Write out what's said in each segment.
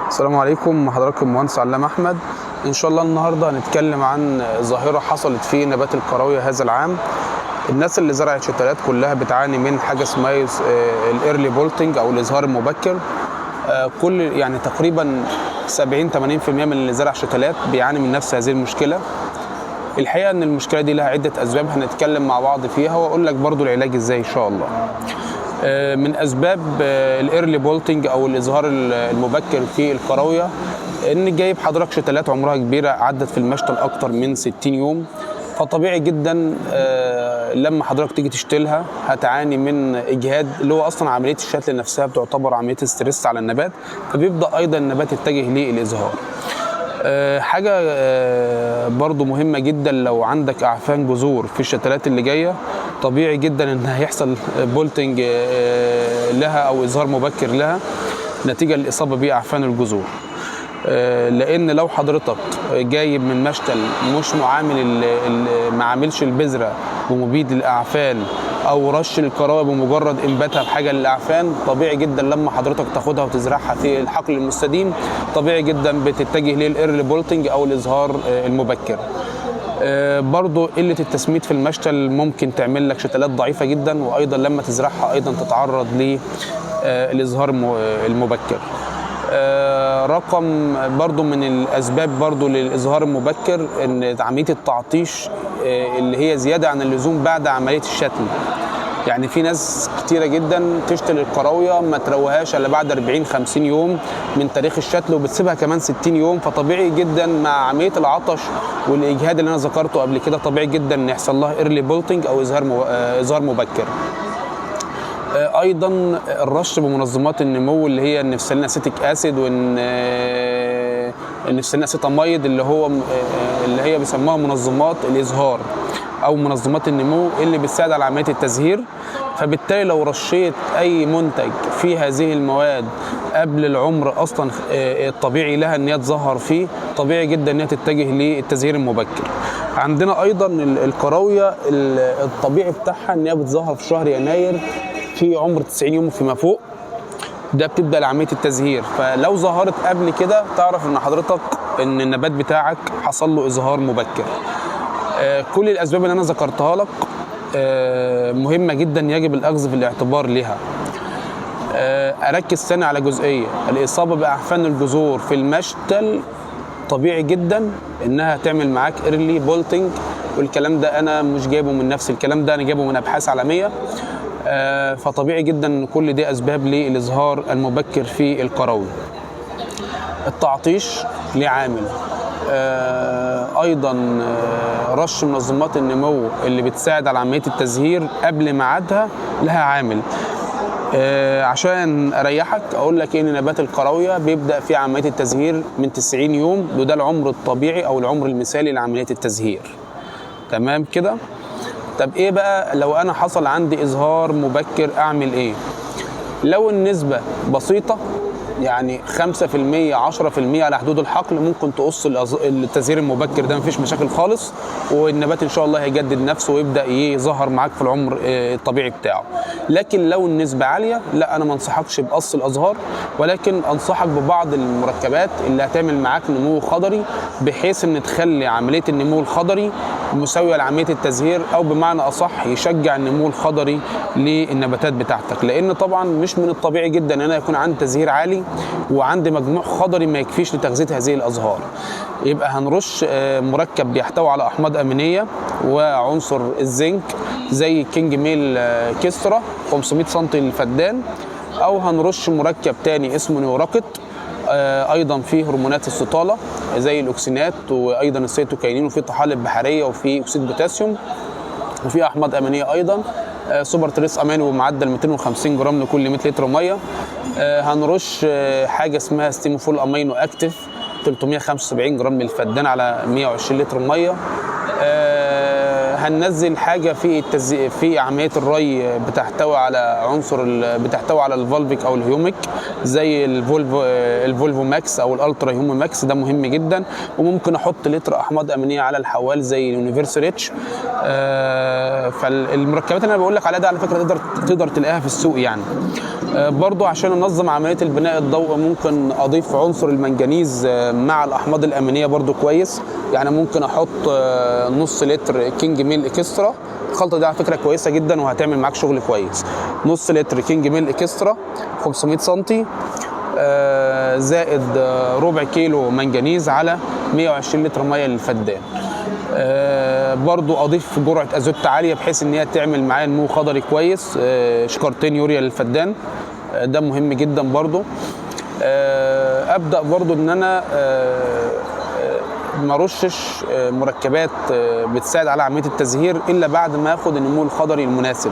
السلام عليكم، حضراتكم مهندس علام احمد. ان شاء الله النهارده هنتكلم عن ظاهره حصلت في نبات الكراويه هذا العام. الناس اللي زرعت شتلات كلها بتعاني من حاجه اسمها الايرلي بولتنج او الازهار المبكر. كل يعني تقريبا 70-80% من اللي زرع شتلات بيعاني من نفس هذه المشكله. الحقيقه ان المشكله دي لها عده اسباب هنتكلم مع بعض فيها واقول لك برضو العلاج ازاي ان شاء الله. من اسباب الايرلي بولتنج او الازهار المبكر في الكراويه ان جايب حضرتك شتلات عمرها كبيره عدت في المشتل اكتر من 60 يوم، فطبيعي جدا لما حضرتك تيجي تشتلها هتعاني من اجهاد، اللي هو اصلا عمليه الشتل نفسها بتعتبر عمليه ستريس على النبات، فبيبدا ايضا النبات يتجه للازهار. حاجه برضو مهمه جدا، لو عندك اعفان جذور في الشتلات اللي جايه طبيعي جدا ان هيحصل بولتنج لها او ازهار مبكر لها نتيجه للاصابه باعفان الجذور. لان لو حضرتك جايب من مشتل مش ما عاملش البذره بمبيد للاعفان او رش الكراويه بمجرد انباتها بحاجه للاعفان، طبيعي جدا لما حضرتك تاخدها وتزرعها في الحقل المستديم طبيعي جدا بتتجه للايرلي بولتنج او الازهار المبكر. برضو قله التسميد في المشتل ممكن تعمل لك شتلات ضعيفه جدا، وايضا لما تزرعها ايضا تتعرض للازهار المبكر. رقم برضو من الاسباب برضو للازهار المبكر ان عمليه التعطيش اللي هي زياده عن اللزوم بعد عمليه الشتل. يعني في ناس كتيره جدا تشتل الكراويه ما تروهاش الا بعد 40-50 يوم من تاريخ الشتل وبتسيبها كمان 60 يوم، فطبيعي جدا مع عمليه العطش والاجهاد اللي انا ذكرته قبل كده طبيعي جدا ان يحصل لها ايرلي بولتنج او ازهار مبكر. ايضا الرش بمنظمات النمو اللي هي النفسلين اسيتيك اسيد والنفسلين اسيتاميد اللي هي بيسموها منظمات الازهار او منظمات النمو اللي بتساعد على عمليه التزهير. فبالتالي لو رشيت اي منتج في هذه المواد قبل العمر اصلا الطبيعي لها ان هي تظهر فيه طبيعي جدا ان هي تتجه للتزهير المبكر. عندنا ايضا الكراويه الطبيعي بتاعها ان هي بتظهر في شهر يناير في عمر 90 يوم فيما فوق، ده بتبدا عمليه التزهير. فلو ظهرت قبل كده تعرف ان حضرتك ان النبات بتاعك حصل له ازهار مبكر. كل الاسباب اللي انا ذكرتها لك مهمه جدا يجب الاخذ في الاعتبار لها. اركز ثاني على جزئيه الاصابه باعفان الجذور في المشتل طبيعي جدا انها تعمل معاك ايرلي بولتنج، والكلام ده انا مش جايبه من نفسي، الكلام ده انا جايبه من ابحاث عالميه. فطبيعي جدا ان كل دي اسباب للازهار المبكر في الكراويه. التعطيش ليه عامل، ايضا رش منظمات النمو اللي بتساعد على عمليه التزهير قبل ميعادها لها عامل. عشان اريحك اقول لك ان نبات الكراويه بيبدا في عمليه التزهير من 90 يوم، وده العمر الطبيعي او العمر المثالي لعمليه التزهير. تمام كده؟ طب ايه بقى لو انا حصل عندي ازهار مبكر اعمل ايه؟ لو النسبه بسيطه يعني 5% 10% على حدود الحقل ممكن تقص التزهير المبكر ده مفيش مشاكل خالص، والنبات ان شاء الله هيجدد نفسه ويبدا يظهر معاك في العمر الطبيعي بتاعه. لكن لو النسبه عاليه لا انا ما انصحكش بقص الازهار، ولكن انصحك ببعض المركبات اللي هتعمل معاك نمو خضري بحيث ان تخلي عمليه النمو الخضري مساويه لعمليه التزهير، او بمعنى اصح يشجع النمو الخضري للنباتات بتاعتك. لان طبعا مش من الطبيعي جدا ان انا يكون عندي تزهير عالي وعندي مجموع خضري ما يكفيش لتغذيه هذه الازهار. يبقى هنرش مركب بيحتوي على احماض امينيه وعنصر الزنك زي كينج ميل كسترا 500 سم للفدان، او هنرش مركب تاني اسمه نيوراكت ايضا فيه هرمونات السطاله زي الاكسينات وايضا السيتوكاينين، وفيه طحالب بحريه وفيه اكسيد بوتاسيوم وفيه احماض امينيه ايضا. سوبر تريس امينو بمعدل 250 جرام لكل 100 لتر ميه. هنرش حاجه اسمها ستيموفول امينو اكتف 375 جرام للفدان على 120 لتر ميه. هننزل حاجه في عمليه الري بتحتوي على بتحتوي على الفولفيك او الهيوميك زي الفولفو ماكس او الالترا هيومو ماكس، ده مهم جدا. وممكن احط لتر احماض امينيه على الحوال زي اليونيفرس ريتش. فالمركبات اللي انا بقول لك عليها ده على فكره تقدر تلاقيها في السوق يعني. برضو عشان انظم عمليه البناء الضوئي ممكن اضيف عنصر المنجنيز مع الاحماض الامينيه برضو كويس. يعني ممكن احط نص لتر كينج ميل اكسترا. الخلطه دي على فكره كويسه جدا وهتعمل معاك شغل كويس. نص لتر كينج ميل اكسترا 500 سم، زائد ربع كيلو منجنيز على 120 لتر ميه للفدان. برضو اضيف جرعه ازوت عاليه بحيث ان هي تعمل معايا نمو خضري كويس. شكارتين يوريا للفدان، ده مهم جدا برضو. ابدا برضو ان انا ما رشش مركبات بتساعد على عمليه التزهير الا بعد ما اخد النمو الخضري المناسب.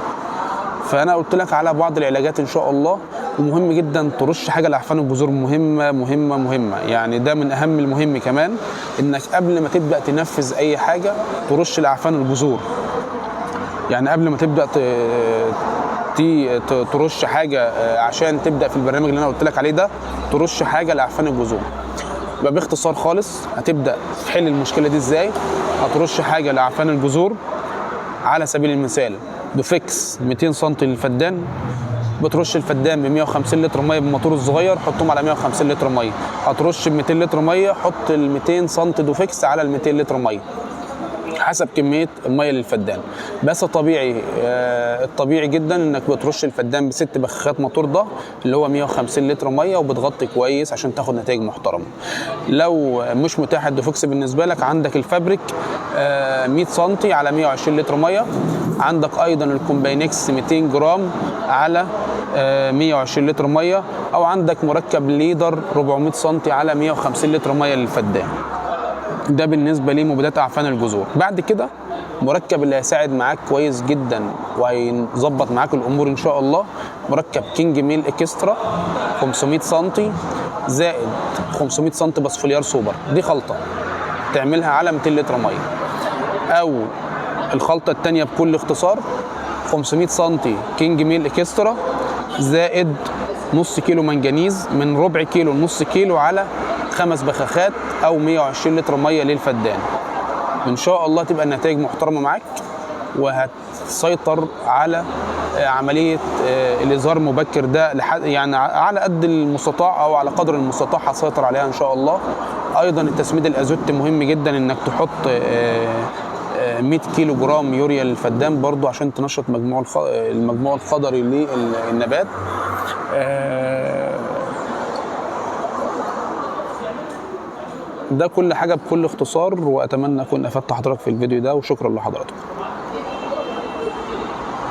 فانا قلت لك على بعض العلاجات ان شاء الله. ومهم جدا ترش حاجه لاعفان الجذور، مهمه مهمه مهمه، يعني ده من اهم المهم كمان، انك قبل ما تبدا تنفذ اي حاجه ترش لاعفان الجذور. يعني قبل ما تبدا ترش حاجه عشان تبدا في البرنامج اللي انا قلت لك عليه ده، ترش حاجه لاعفان الجذور. يبقى باختصار خالص هتبدا تحل المشكله دي ازاي؟ هترش حاجه لاعفان الجذور على سبيل المثال دوفكس 200 سم للفدان. بترش الفدان ب 150 لتر ميه بالموتور الصغير، حطهم على 150 لتر ميه. هترش ب 200 لتر ميه، حط ال 200 سم دوفكس على ال 200 لتر ميه حسب كميه الميه للفدان. بس طبيعي الطبيعي جدا انك بترش الفدان ب6 بخاخات موتور ضغط اللي هو 150 لتر ميه، وبتغطي كويس عشان تاخد نتائج محترمه. لو مش متاح الدوفكس بالنسبه لك، عندك الفابريك 100 سم على 120 لتر ميه. عندك ايضا الكومباينكس 200 جرام على 120 لتر ميه، او عندك مركب ليدر 400 سم على 150 لتر ميه للفدان. ده بالنسبه لمبيدات اعفان الجذور. بعد كده مركب اللي هيساعد معاك كويس جدا وهيظبط معاك الامور ان شاء الله، مركب كينج ميل اكسترا 500 سم زائد 500 سم بسفوليار سوبر. دي خلطه تعملها على 200 لتر ميه. او الخلطه الثانيه بكل اختصار 500 سم كينج ميل اكسترا زائد نص كيلو منجنيز، من ربع كيلو لنص كيلو على 5 بخاخات او 120 لتر ميه للفدان. ان شاء الله تبقى النتائج محترمه معاك، وهتسيطر على عمليه الازهار المبكر ده يعني على قد المستطاع او على قدر المستطاع هتسيطر عليها ان شاء الله. ايضا التسميد الازوت مهم جدا، انك تحط 100 كيلو جرام يوريا للفدان برضو عشان تنشط المجموع الخضري للنبات. ده كل حاجه بكل اختصار، واتمنى اكون افدت حضرتك في الفيديو ده، وشكرا لحضرتك.